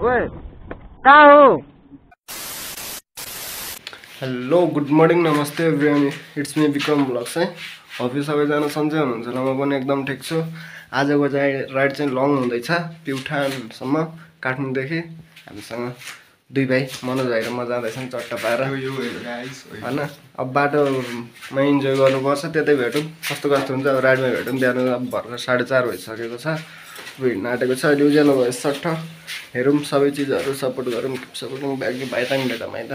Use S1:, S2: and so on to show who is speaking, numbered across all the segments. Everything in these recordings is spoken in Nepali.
S1: ओए कहाँ हो?
S2: हेलो गुड मर्निङ नमस्ते everyone, it's me Vikram blogs है। होप यू सबैजना सन्चै हुनुहुन्छ होला। म पनि एकदम ठिक छु। आजको चाहिँ राइड चाहिँ लङ हुँदैछ, प्युठानसम्म काठमाडौँदेखि। हामीसँग दुई भाइ मनोज भाइ र म जाँदैछौँ चट्टा पाएर होइन। अब बाटोमा इन्जोय गर्नुपर्छ, त्यतै भेटौँ कस्तो कस्तो हुन्छ। अब राइडमा भेटौँ। बिहान अब भर्खर 4:30 भइसकेको छ, हिँड्न आँटेको छ। अहिले उज्यालो भयो सट्ट। हेरौँ सबै चिजहरू, सपोर्ट गरौँ, सपोर्ट ब्याग भाइताङ भेटौँ है त।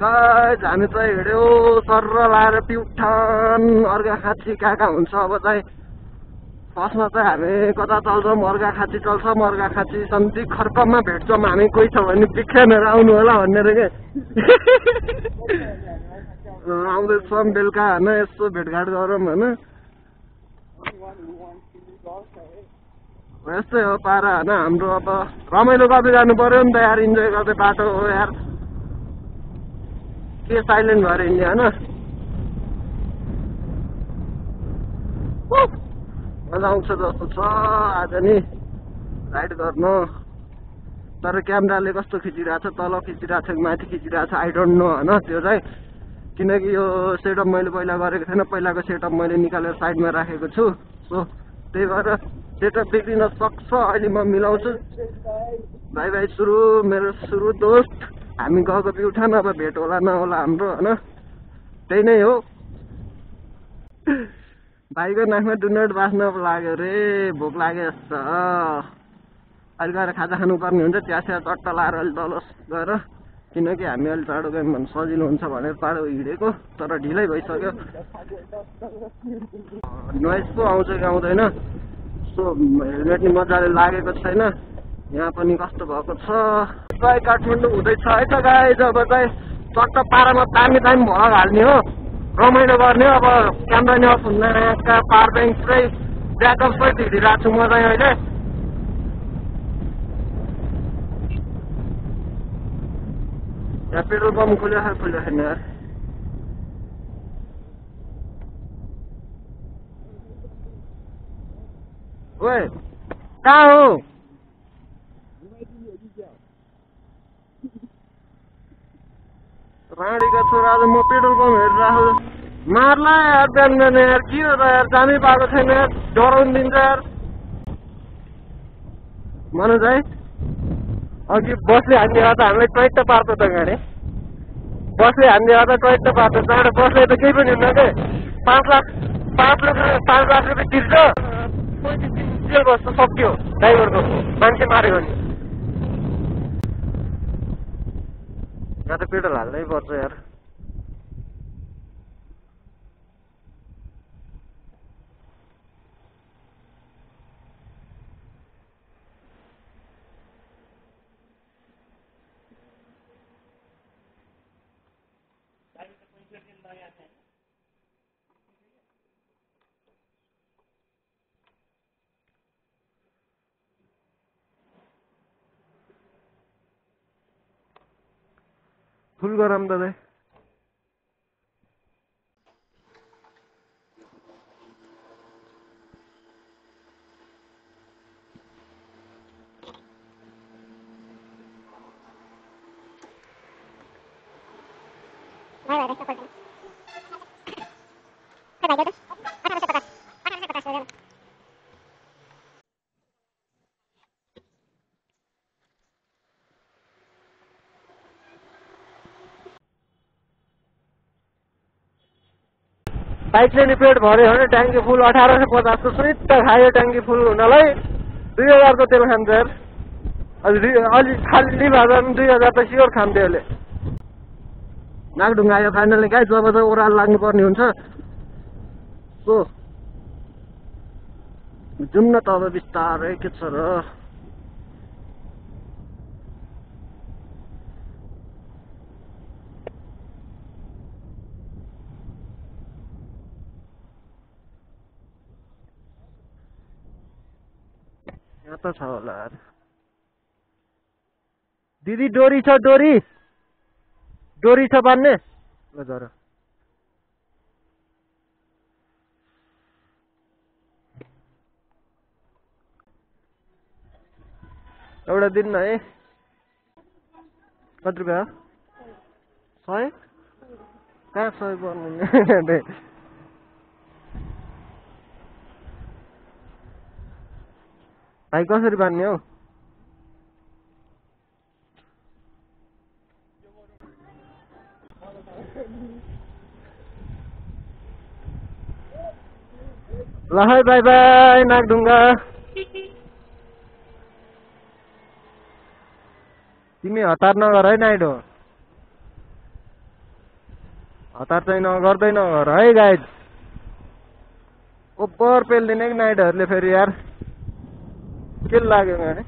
S1: हामी चाहिँ हिँड्यो सर लाएर प्युठान अर्घाखाँची कहाँ हुन्छ। अब चाहिँ फर्स्टमा चाहिँ हामी कता चल्छौँ, अर्घाखाँची चल्छौँ। अर्घाखाँची सन्धि खर्कममा भेट्छौँ हामी। कोही छ भने बिख्यानहरू आउनु होला भनेर के आउँदैछौँ बेलुका होइन, यसो भेटघाट गरौँ होइन। यस्तै हो पारा होइन हाम्रो। अब रमाइलो गर्दै जानु पर्यो नि त यार, इन्जोय गर्दै बाटो हो यार। के साइलेन्ट भएर हिँड्ने होइन। मजा आउँछ जस्तो छ आज नि राइड गर्नु। तर क्यामेराले कस्तो खिचिरहेको छ, तल खिचिरहेको छ कि माथि खिचिरहेको छ, आई डोन्ट नो होइन। त्यो चाहिँ किनकि यो सेटअप मैले पहिला गरेको थिएन। पहिलाको सेटअप मैले निकालेर साइडमा राखेको छु। सो त्यही भएर सेटअप बिग्रिन सक्छ। अहिले म मिलाउँछु। भाइ भाइ सुरु, मेरो सुरु दोस्त। हामी गएको प्युठान, अब भेट होला नहोला हाम्रो होइन, त्यही नै हो। भाइको नाकमा डुनट बास्न लाग्यो रे, भोक लाग्यो जस्तो। अहिले गएर खाजा खानुपर्ने हुन्छ। चिया चट्टा लाएर अहिले तल गएर, किनकि हामी अहिले टाढो गयौँ भने सजिलो हुन्छ भनेर टाढो हिँडेको, तर ढिलै भइसक्यो। नोइज पो आउँछ कि आउँदैन। सो हेलमेट नि मजाले लागेको छैन। यहाँ पनि कस्तो भएको छ। काठमाडौँ हुँदैछ है त गाइज। अब चाहिँ चट्ट पारामा दामी दामी भ्लग हाल्ने हो, रमाइलो गर्ने हो। अब क्यामेरा नि अफ हुन्न, पावर ब्याङ्क पुरै ब्याकअप सहित हिँडिरहेको छु म चाहिँ अहिले। यहाँ पेट्रोल पम्प खुल्यो छैन यार। ओए कहाँ हो? राँडीको छोरा आज म पेट्रोल पम्प हेरिरहेको। मार्ला यार बिहान बिहान यार, के हो त यार, जानै पाएको छैन यार, डराउनु दिन्छ यार। मनोज है अघि बसले हान्ने त हामीलाई टोइट पार्छ त गाडी। बसले हान्ने त टोइट पार्छ। त्यहाँबाट बसले त केही पनि हुन्न के। 5 लाख रुपियाँ तिर्छ, 35 दिन जेल बस्छ, सक्यो ड्राइभरको। मान्छे माऱ्यो भने यहाँ त पेट्रोल हाल्नै पर्छ यार। फुल गरम दादा। बाइकले नि पेट भर्यो भने ट्याङ्की फुल 1850 को सुइट खायो। ट्याङ्की फुल हुनलाई 2000 को तेल खान्छ यार। अलि खाली लिभा 2000 त स्योर खान्थ्यो अहिले। नागढुङ्गा आयो फाइनली गाइस। जब चाहिँ ओह्रालो लाग्नुपर्ने हुन्छ। सो जाउँ न त अब बिस्तारै, के छ र। यहाँ त छ होला यार। दिदी डोरी छ, डोरी डोरी छ बान्ने। ल जरा एउटा दिन न है कति रुपियाँ 100 कहाँ 100 पर्नु भाइ कसरी बान्ने हौ ल है बाई बाई नागढुङ्गा तिमी हतार नगर है नाइडो हतार चाहिँ नगर्दै नगर है गाइज ओपर पेल्दिने कि नाइडहरूले फेरि यार के लाग्यो गाडी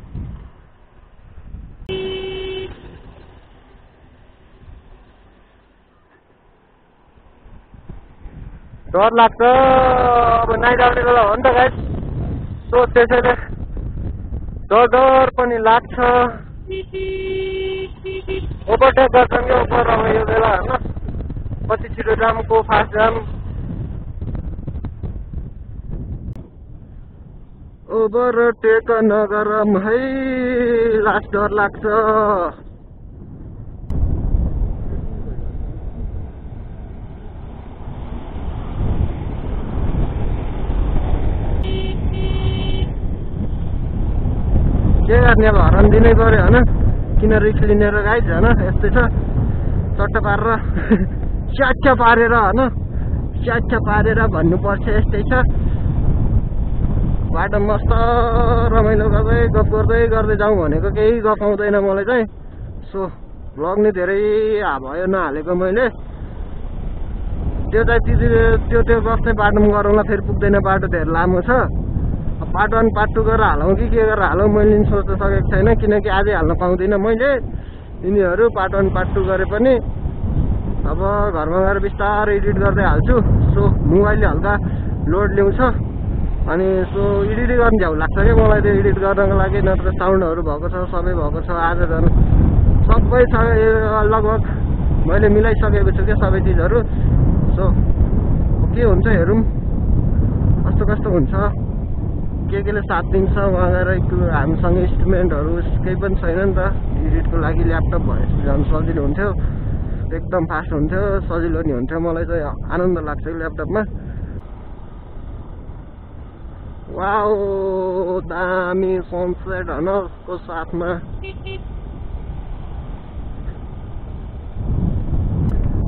S1: डर लाग्छ अब नाइट आउने बेला हो नि त गाइज सो त्यसैले डर पनि लाग्छ ओभरटेक गर्छन् कि ओभर अब यो बेला होइन कति छिटो जाम को फास्ट जाम ओभरटेक नगरम है लास्ट डर लाग्छ के गर्ने अब हरान दिनै पर्यो होइन किन रिक्स लिने र गाइज होइन यस्तै छ चट्ट पारेर च्याच्चा पारेर होइन च्याच्चा पारेर भन्नुपर्छ यस्तै छ बाटो मस्त रमाइलो गर्दै गफ गर्दै जाउँ भनेको केही गफ आउँदैन मलाई चाहिँ सो भ्लग नि धेरै भयो नहालेको मैले त्यो चाहिँ त्यो गफ चाहिँ बाटोमा गरौँला फेरि पुग्दैन बाटो धेरै लामो छ पार्ट 1 पार्ट 2 गरेर हालौँ कि के गरेर हालौँ मैले नि सोच्न सकेको छैन किनकि आजै हाल्न पाउँदिनँ मैले यिनीहरू पार्ट 1 पार्ट 2 गरे पनि अब घरमा गएर बिस्तारै एडिट गर्दै हाल्छु सो मोबाइलले हल्का लोड ल्याउँछ अनि सो एडिट गर्न झ्याउ लाग्छ क्या मलाई त्यो एडिट गर्नको लागि नत्र साउन्डहरू भएको छ सबै भएको छ आज झन् सबै छ लगभग मैले मिलाइसकेको छु क्या सबै चिजहरू सो के हुन्छ हेरौँ कस्तो हुन्छ केले साथ दिन्छ उहाँ गएर हामीसँग इन्स्ट्रुमेन्टहरू केही पनि छैन नि त एडिटको लागि ल्यापटप भए झन् सजिलो हुन्थ्यो एकदम फास्ट हुन्थ्यो सजिलो नि हुन्थ्यो मलाई चाहिँ आनन्द लाग्छ ल्यापटपमा वाउ दामी सनसेट होइन उसको साथमा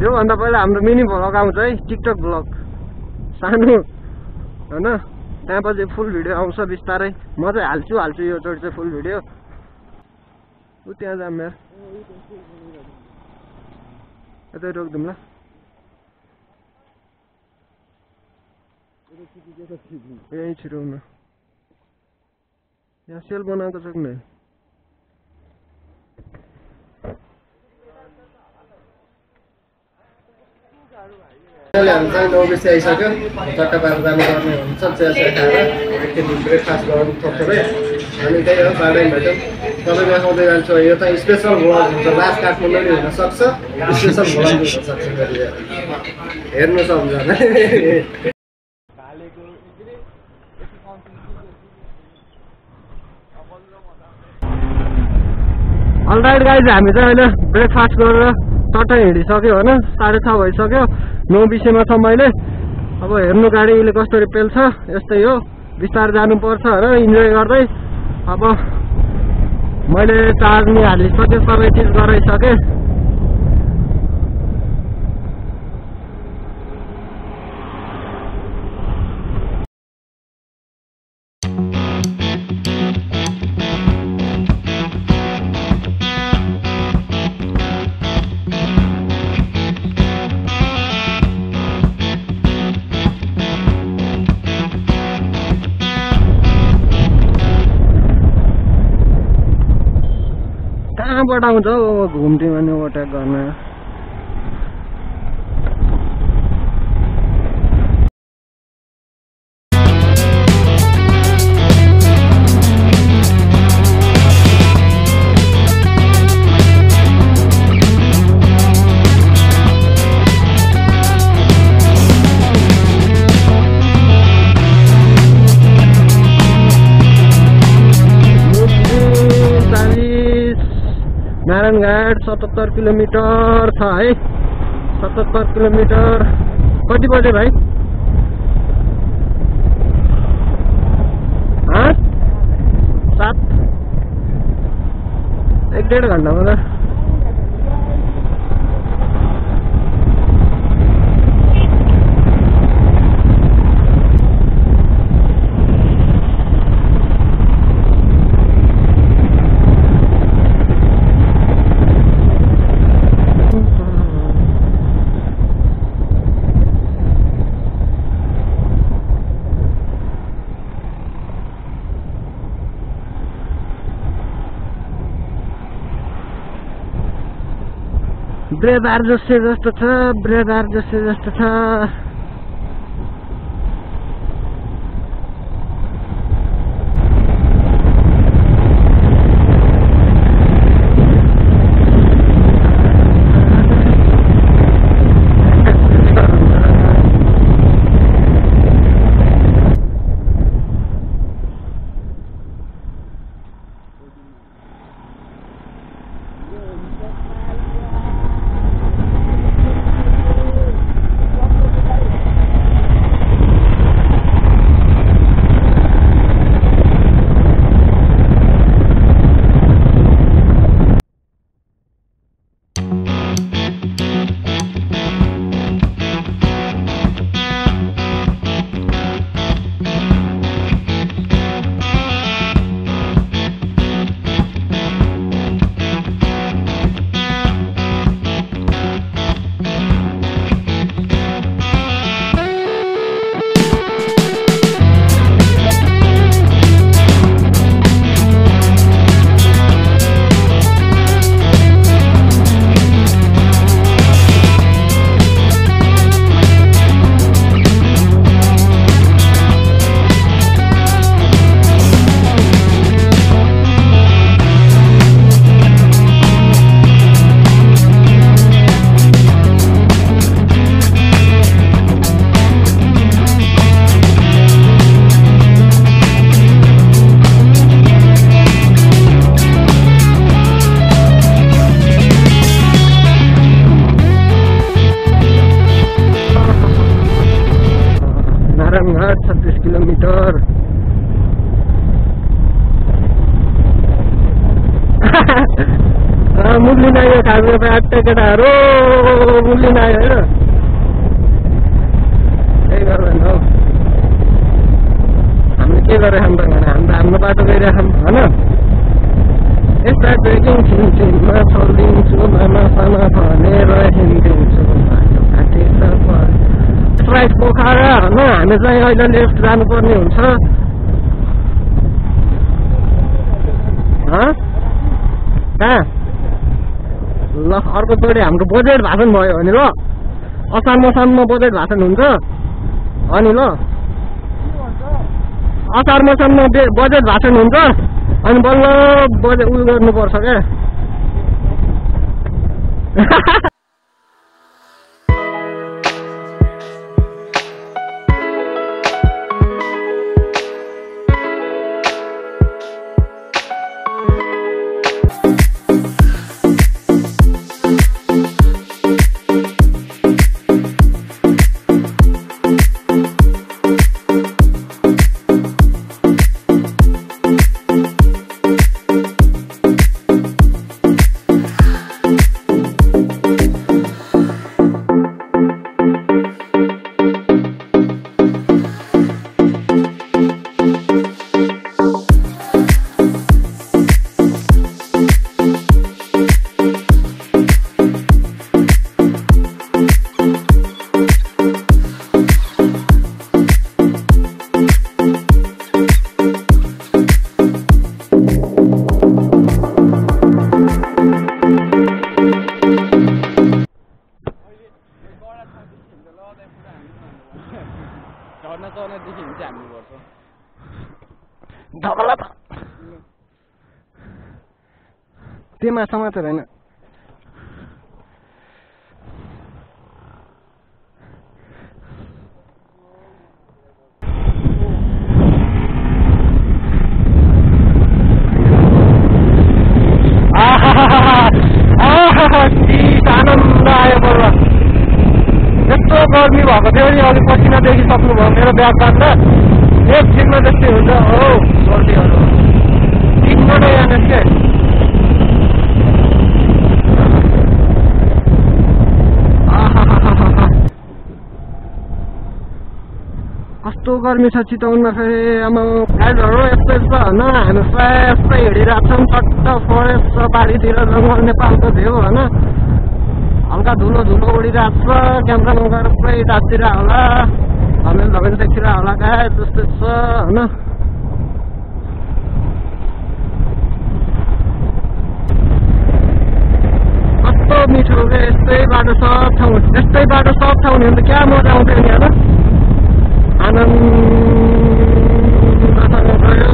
S1: योभन्दा पहिला हाम्रो मिनी भ्लग आउँछ है टिकटक भ्लग सानो होइन त्यहाँपछि फुल भिडियो आउँछ बिस्तारै म चाहिँ हाल्छु यो चोटि चाहिँ फुल भिडियो ऊ त्यहाँ जाम यार यतै रोकिदिउँ ल यहीँ छिराउँ न यहाँ सेल बनाएको छ कि नै
S2: हामी चाहिँ 9 बजी आइसक्यो चट्ट पारेर जानुपर्ने हुन्छ चिया खाएर एकखेप ब्रेकफास्ट गर्नु थोरै अनि त्यही हो बाटोमा भेटौँ तपाईँ देखाउँदै जान्छु यो त स्पेसल भ्लग हुन्छ लास्ट काठमाडौँ नि हुनसक्छ स्पेसल भ्लग हुनसक्छ हेर्नु सम्झना
S1: अलराइट गाइज हामी चाहिँ अहिले ब्रेकफास्ट गरेर टट्टै हिँडिसक्यो होइन 6:30 भइसक्यो 9:20 मा छ मैले अब हेर्नु गाडीले कसरी पेल्छ यस्तै हो बिस्तारै जानुपर्छ होइन इन्जोय गर्दै अब मैले चार्ज नि हालिसकेँ सबै चिज गराइसकेँ कहाँबाट आउँछ हौ घुम्टीमा नि ओभरटेक गर्न नारायणघाट 77 किलोमिटर छ है। 77 किलोमिटर। कति बजे भाइ? 7 1-1.5 घन्टामा त ब्रेदार जस्तो छ। ब्रेदार जस्तो छ। नारायणघाट 36 किलोमिटर। मुरली नआयो खासको आट्टा केटाहरू मुरली नआयो होइन त्यही गर्दैन हौ। हामीले के गरेर खाऊँ त भने हामी त हाम्रो बाटो गइरहेछौँ होइन। यस्ता ट्रेकिङ छिनछिनमा चलिदिन्छु मामासँग भनेर हिँडिदिन्छु बाटो काटेर राइट पोखरा होइन। हामी चाहिँ अहिले लेफ्ट जानुपर्ने हुन्छ। कहाँ ल अर्कोचोटि हाम्रो बजेट भाषण भयो भने ल असार मसानमा बजेट भाषण हुन्छ अनि ल असार मसानमा बजेट भाषण हुन्छ अनि बल्ल बजेट उयो गर्नुपर्छ क्या। त्यो माछा मात्र होइन देखिसक्नुभयो मेरो ब्यागबाट एकछिनमा त्यस्तै हुन्छ हो गल्तीहरू 3 वटा यहाँ निस्के कस्तो गर्मी छ चितवनमा फेरि आमा गाडीहरू यस्तै छ होइन हामी प्रायः यस्तै हिँडिरहेको छौँ चट्ट फरेस्ट छ बारीतिर जङ्गल नेपालको थियो होइन हल्का धुलो धुलो उडिरहेको छ क्यामेरामा गएर पुरै राततिर होला धमेल धमेल देखिरह होला क्या त्यस्तै छ होइन कस्तो मिठो क्या यस्तै बाटो सब ठाउँ यस्तै बाटो सब ठाउँ भने त क्या मजा आउँथ्यो नि होइन आनन्दसँग गयो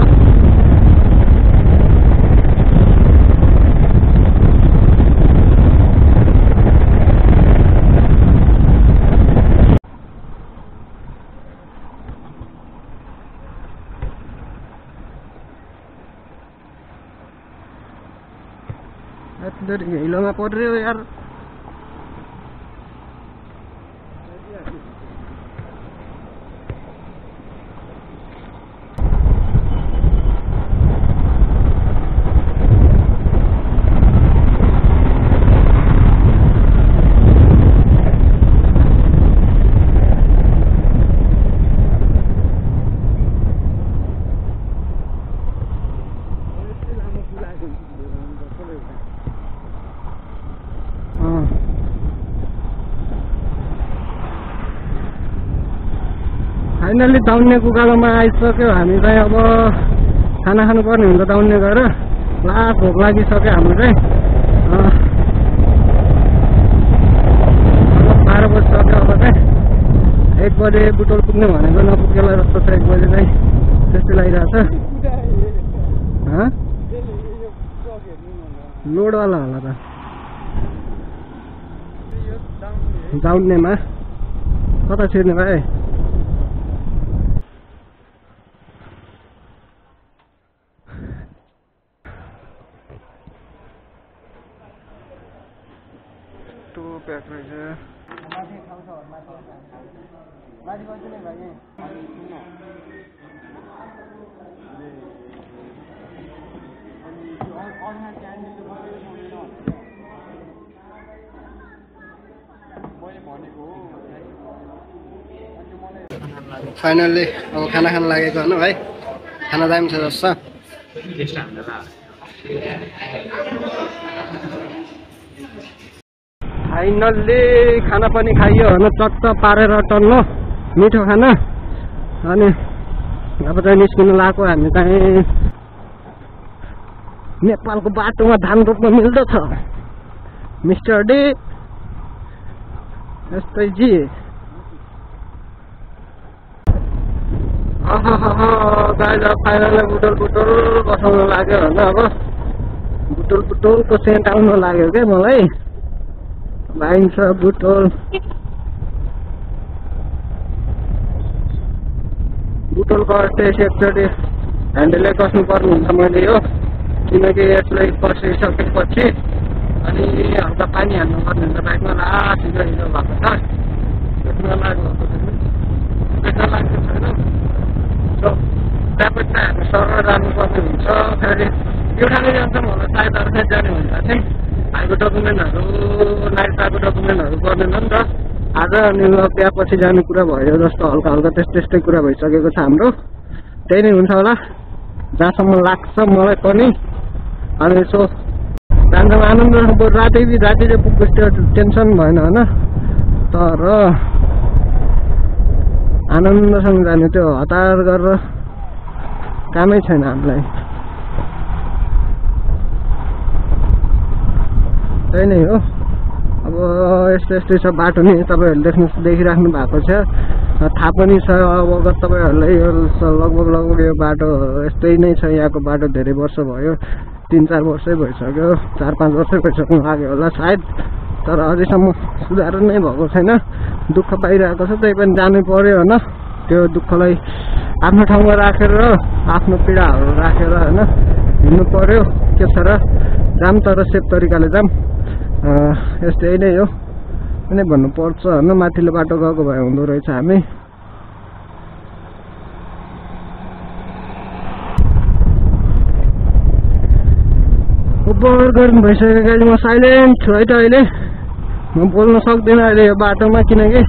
S1: हिलोमा पर्यो यार फाइनली दाउन्ने कुकालोमा आइसक्यो हामी चाहिँ अब खाना खानुपर्ने हुन्छ दाउन्ने गएर लास्ट भोक लागिसक्यो हाम्रो चाहिँ 12 बजिसक्यो अब चाहिँ 1 बजे बुटोल पुग्ने भनेको नपुगेला जस्तो छ 1 बजे चाहिँ त्यस्तै लागिरहेको छ लोडवाला होला त दाउन्नेमा कता छिर्ने भाइ प्याक रहेछ फाइनल्ली अब खाना खान लागेको होइन भाइ खाना दामी छ जस्तो फाइनल्ली खाना पनि खाइयो होइन चट्ट पारेर टन्नो मिठो खाना अनि अब चाहिँ निस्किनु लागेको हामी चाहिँ नेपालको बाटोमा धान रोप्न मिल्दछ मिस्टर डी यस्तै जी गाइज फाइनल्ली बुटोल बसाउन लाग्यो होइन अब बुटोलको सेन्ट आउन लाग्यो क्या मलाई भाइन्छ बुटोलको टेस्ट एकचोटि ह्यान्डलले कस्नुपर्ने हुन्छ मैले यो किनकि यसलाई कसिसकेपछि अनि हल्का पानी हाल्नुपर्ने हुन्छ बाइकमा लास्ट हिजो भएको छ त्यसमा लाग्नु लाग्ने छैन त्यहाँपछि चाहिँ हामी सर जानुपर्ने हुन्छ फेरि एउटाले जान्छौँ होला सायद अर्कै जाने हुन्छ चाहिँ भाइको डकुमेन्टहरू नाइटको डकुमेन्टहरू गर्दैन नि त आज अनि त्यहाँपछि जाने कुरा भयो जस्तो हल्का हल्का त्यस्तै कुरा भइसकेको छ हाम्रो त्यही नै हुन्छ होला जहाँसम्म लाग्छ मलाई पनि अनि यसो जान्छौँ आनन्द राति चाहिँ पुग्छ त्यो टेन्सन भएन होइन तर आनन्दसँग जाने त्यो हतार गरेर कामै छैन हामीलाई त्यही नै हो अब यस्तै छ बाटो नि तपाईँहरूले देखिराख्नु भएको छ थाहा पनि छ अवगत तपाईँहरूलाई लगभग यो बाटो यस्तै नै छ यहाँको बाटो धेरै वर्ष भयो 3-4 वर्षै भइसक्यो 4-5 वर्षै भइसक्नु लाग्यो होला सायद तर अझैसम्म सुधार नै भएको छैन दुःख पाइरहेको छ त्यही पनि जानु पर्यो होइन त्यो दुःखलाई आफ्नो ठाउँमा राखेर आफ्नो पीडाहरू राखेर होइन हिँड्नु पर्यो के छ र जाम तर सेफ तरिकाले जाम यस्तै नै हो नै भन्नुपर्छ होइन माथिल्लो बाटो गएको भए हुँदो रहेछ हामी ओभर गर्मी भइसक्यो गाडी। म साइलेन्ट छु है त अहिले, म बोल्न सक्दिनँ अहिले यो बाटोमा, किनकि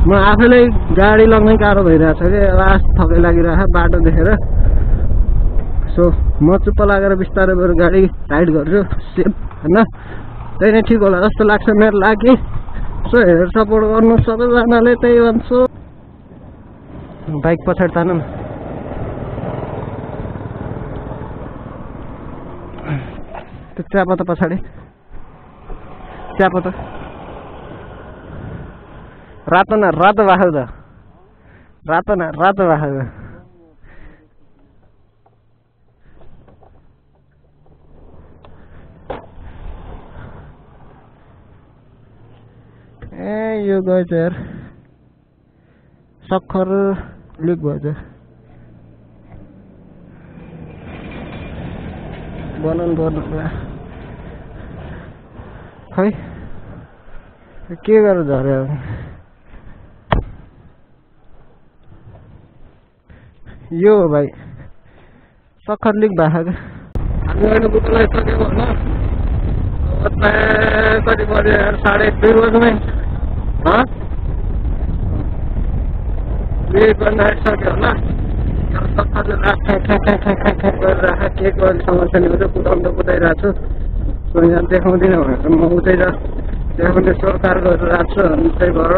S1: म आफैलाई गाडी लग्नै गाह्रो भइरहेछ कि लास्ट थकै लागिरहेछ बाटो देखेर। सो म चुप्प लागेर बिस्तारै बरु गाडी राइड गर्छु सेफ होइन, त्यही नै ठिक होला जस्तो लाग्छ मेरो लागि। सो हेर सपोर्ट गर्नु सबैजनाले, त्यही भन्छु। बाइक पछाडि तान न। त्यो चियापत्ता पछाडि, चियापत्ता रातो न रातो भएको त, रातो न रातो भएको। ए यो गएछ यार, सक्खर लिक भएछ। बनाउनु पर्नु खै के गरेर झऱ्यो। यो हो भाइ सक्खर लिक भएको। हामी अहिले बुटो लगाइसक्यो भन, कति बज्यो यार, 1:30 बज्मै 2 बज्न आइसक्यो होला। सक्खरले गरिरहेको के गर्ने समस्या नि हुन्छ, कुदाउनु त कुदाइरहेको छु। सो यहाँ देखाउँदिनँ भनेर म उतै देखाउने सरकार गरिरहेको छु, अनि त्यही भएर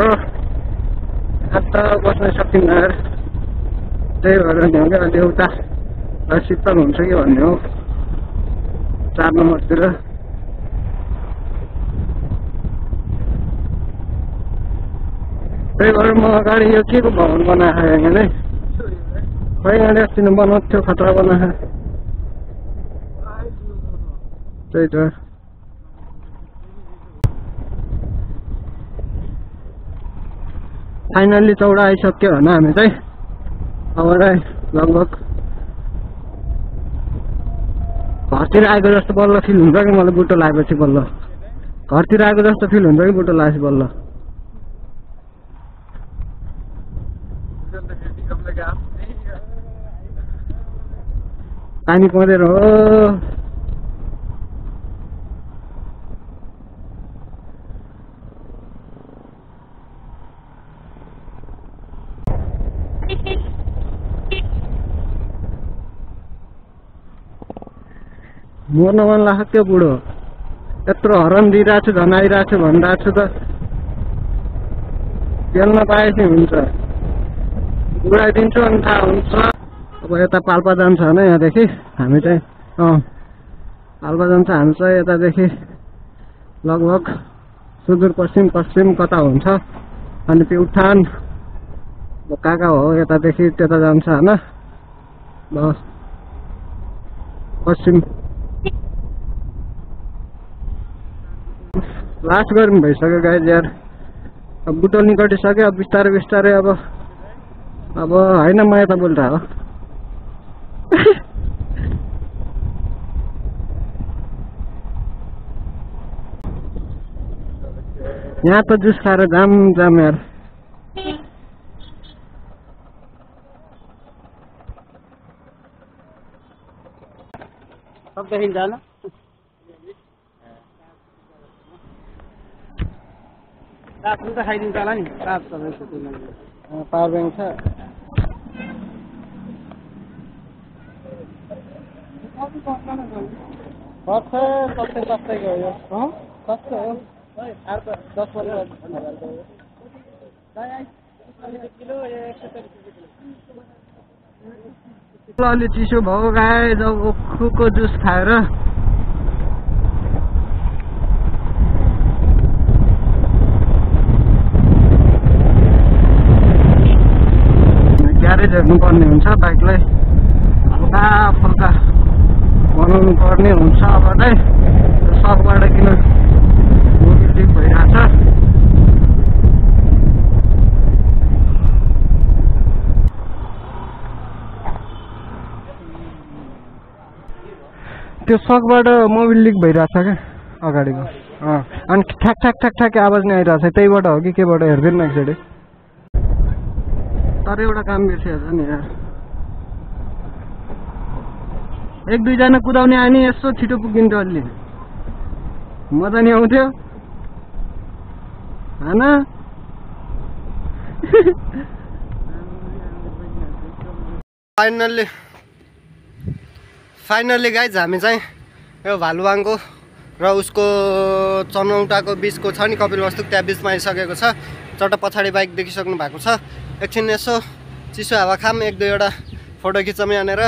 S1: हात त बस्नै सकिन्न यार। त्यही भएर नि हो क्या, अहिले उता शीतल हुन्छ कि भन्ने हो 4 नम्बरतिर। त्यही भएर म अगाडि यो के को भवन बनाएको यहाँ नै, खै यहाँ अस्ति नै बनाएको थियो, खतरा बनाएको। त्यही त फाइनल्ली चौडा आइसक्यो होइन हामी चाहिँ। अब लगभग घरतिर आएको जस्तो बल्ल फिल हुन्छ कि मलाई बुटो लगाएपछि, बल्ल घरतिर आएको जस्तो फिल हुन्छ कि बुटो लगाएपछि बल्ल। पानी परेर हो। मर्न मन लाग्छ त्यो बुढो, यत्रो हरन दिइरहेको छु, झन् आइरहेको छु भनिरहेको छु त, बेल्न पाएपछि हुन्छ, उडाइदिन्छु अनि थाहा हुन्छ। अब यता पाल्पा जान्छ होइन यहाँदेखि हामी चाहिँ, पाल्पा जान्छ हामी चाहिँ यतादेखि लगभग सुदूरपश्चिम कता हुन्छ, अनि प्युठान कहाँ कहाँ हो यतादेखि त्यता जान्छ होइन। पश्चिम लास्ट गर्मी भइसक्यो गाइज यार। अब बुटोल निकटिसक्यो, अब बिस्तारै बिस्तारै अब होइन म यता बोलिरहेको हो। यहाँ त जुस खाएर जाम यार। सब देखिन्छ होइन, रातमा त खाइदिन्छ होला नि। रात पावर ब्याङ्क छ, सस्तै गयो, सस्तो हो। 10 अलि चिसो भयो गाइस, अब ओखुको जुस खाएर। ग्यारेज हेर्नुपर्ने हुन्छ, बाइकलाई हल्का फल्का बनाउनु पर्ने हुन्छ। अब चाहिँ सकबाट किन मोबिल लिक भइरहेछ। त्यो सकबाट मोबिल लिक भइरहेछ क्या अगाडिको, अनि ठ्याक ठ्याक ठ्याक ठ्याक आवाज नै आइरहेछ। त्यहीबाट हो कि केबाट हेर्दैन न एकचोटि। तर एउटा काम बिर्सिएछ नि यार, 1-2 जना कुदाउने आयो नि यसो छिटो पुगिन्छ अलि। मजा नि आउँथ्यो हैन
S2: फाइनल्ली गाइज हामी चाहिँ यो भालुवाङको र उसको चनौटाको बिचको छ नि कपिलवस्तु त्यहाँ बिचमा आइसकेको छ। चट्ट पछाडि बाइक देखिसक्नु भएको छ। एकछिन यसो चिसो हावा खाम, एक दुईवटा फोटो खिचौँ यहाँनिर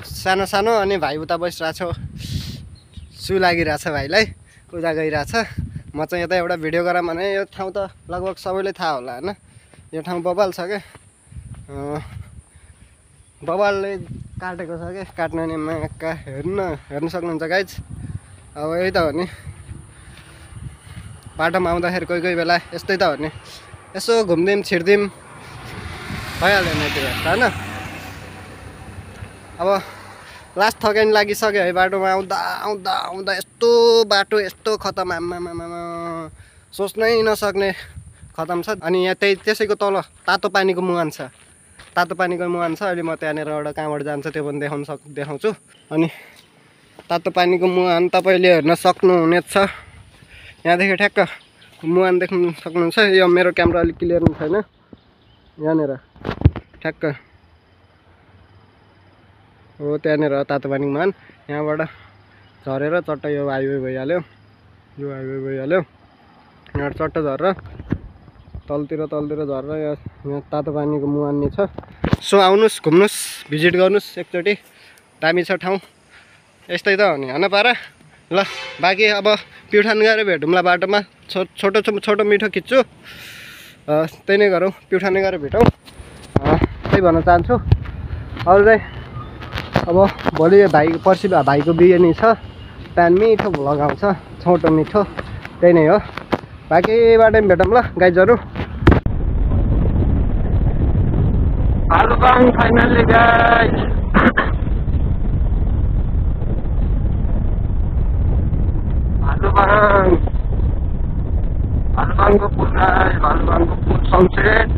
S2: सानो सानो। अनि भाइ उता बसिरहेछ, सु लागिरहेछ भाइलाई, उता गइरहेछ। म चाहिँ यता एउटा भिडियो गरौँ भने यो ठाउँ त लगभग सबैले थाहा होला होइन। यो ठाउँ बबाल छ क्या, बबालले काटेको छ क्या, काट्न नि माका हेर्नु सक्नुहुन्छ गाइज। अब यही त हो नि, बाटोमा आउँदाखेरि कोही कोही बेला यस्तै त हो नि, यसो घुम्दिउँ छिर्दिउँ भइहाल्यो नि त्यो होइन। अब लास्ट थकाइ लागिसक्यो है बाटोमा आउँदा आउँदा आउँदा। यस्तो बाटो यस्तो खतम, आम्मामामा सोच्नै नसक्ने खतम छ। अनि यहाँ त्यसैको तल तातो पानीको मुहान छ, तातो पानीको मुहान छ। अहिले म त्यहाँनिर एउटा कहाँबाट जान्छ त्यो पनि देखाउँछु। अनि तातो पानीको मुहान तपाईँले हेर्न सक्नुहुनेछ, यहाँदेखि ठ्याक्क मुहान देख्नु सक्नुहुन्छ। यो मेरो क्यामेरा अलिक क्लियर छैन, यहाँनिर ठ्याक्क हो त्यहाँनिर तातो पानीको मुहान। यहाँबाट झरेर चट्ट यो हाइवे भइहाल्यो, यो हाइवे भइहाल्यो। यहाँ चट्ट झरेर तलतिर झरेर यहाँ तातो पानीको मुहान नि छ। सो आउनुहोस्, घुम्नुहोस्, भिजिट गर्नुहोस् एकचोटि, दामी छ ठाउँ। यस्तै त हो नि होइन पारा। ल बाँकी अब प्युठान गएर भेटौँला बाटोमा, छोटो मिठो खिच्छु, त्यही नै गरौँ, प्युठानै गएर भेटौँ, त्यही भन्न चाहन्छु। अरू चाहिँ अब भोलि पर्सि भाइको बिहे नि छ, त्यहाँदेखि मिठो भ्लग आउँछ, छोटो मिठो, त्यही नै हो। बाँकी बाटो पनि भेटौँ ल गाइजहरू।
S1: भालुवाङ फाइनल्ली गाइज, भालुवाङको पुल गाइज, भालुवाङको पुल सनसेट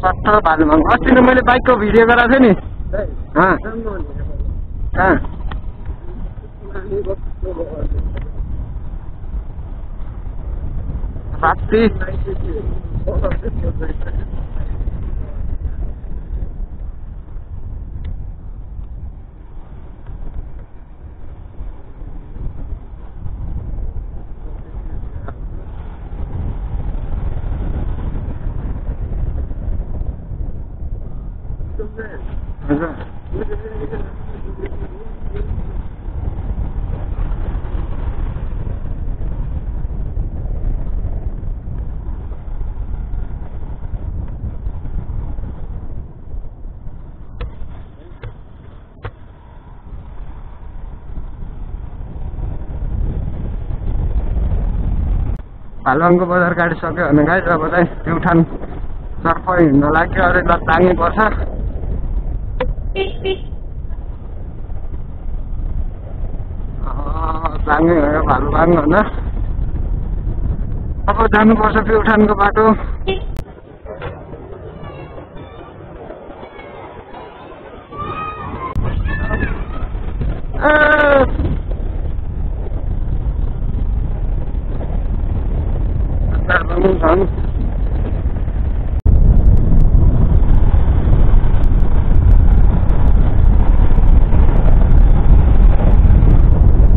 S1: सट्ट भालुवाङ। अस्ति नै मैले बाइकको भिडियो गराएको थिएँ नि, कहाँ राति भालुवाङको बजार काटिसक्यो भने गाइज अब चाहिँ प्युठान तर्फ हिँड्न लाग्यो। अझै दाङ्गै पर्छ। दाङ्गै भयो भालुवाङ होइन। अब जानुपर्छ प्युठानको बाटो।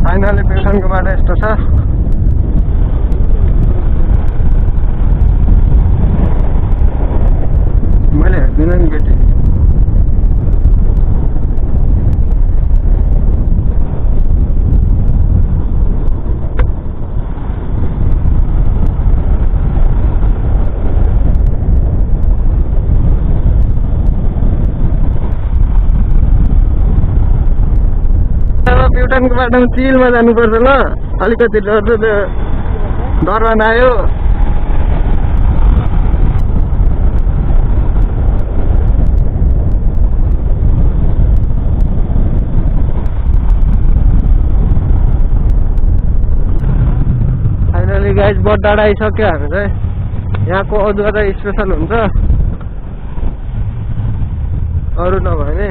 S1: फाइनली प्युठानको बाटो यस्तो छ। मैले हेर्दिनँ नि केटी। प्युठानको बाटोमा चिलमा जानुपर्छ ल, अलिकति डरमान आयो। फाइनली गाइज बहुत डाँडा आइसक्यो हामी चाहिँ। यहाँको अदुवा चाहिँ स्पेसल हुन्छ, अरू नभए नि।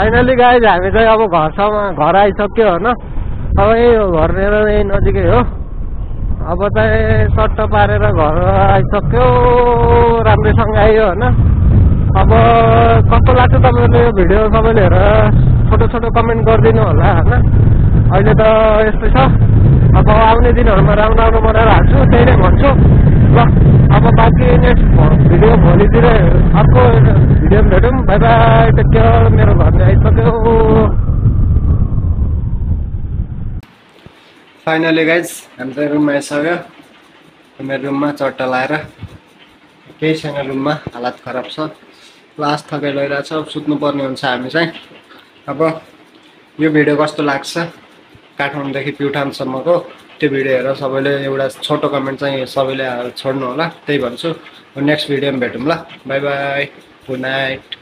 S1: फाइनली गाइज हामी चाहिँ अब घर आइसक्यो होइन। अब यही हो घर मेरो, यही नजिकै हो। अब चाहिँ सट्ट पारेर घर आइसक्यो, राम्रैसँग आयो होइन। अब कस्तो लाग्छ तपाईँले यो भिडियो सबैले हेरेर छोटो छोटो कमेन्ट गरिदिनु होला होइन। अहिले त यस्तै छ, अब आउने दिनहरूमा राम्रो राम्रो बनाएर हाल्छु, त्यही नै भन्छु ल। अब बाँकी नेक्स्ट भिडियो भोलितिर अर्को भिडियो भेटौँ। Bye bye, take care. मेरो घरमा आइसक्यो।
S2: फाइनली गाइज हामी चाहिँ रुममा आइसक्यो। मेरो रुममा चट्टा लाएर केही छैन, रुममा हालत खराब छ, लास्ट थकाइ लगिरहेको छ, सुत्नुपर्ने हुन्छ हामी चाहिँ। अब यो भिडियो कस्तो लाग्छ काठमाडौँदेखि प्युठानसम्मको त्यो भिडियो हेरेर सबैले एउटा छोटो कमेन्ट चाहिँ सबैले छोड्नु होला, त्यही भन्छु। नेक्स्ट भिडियोमा भेटौँ ल। By by, good night.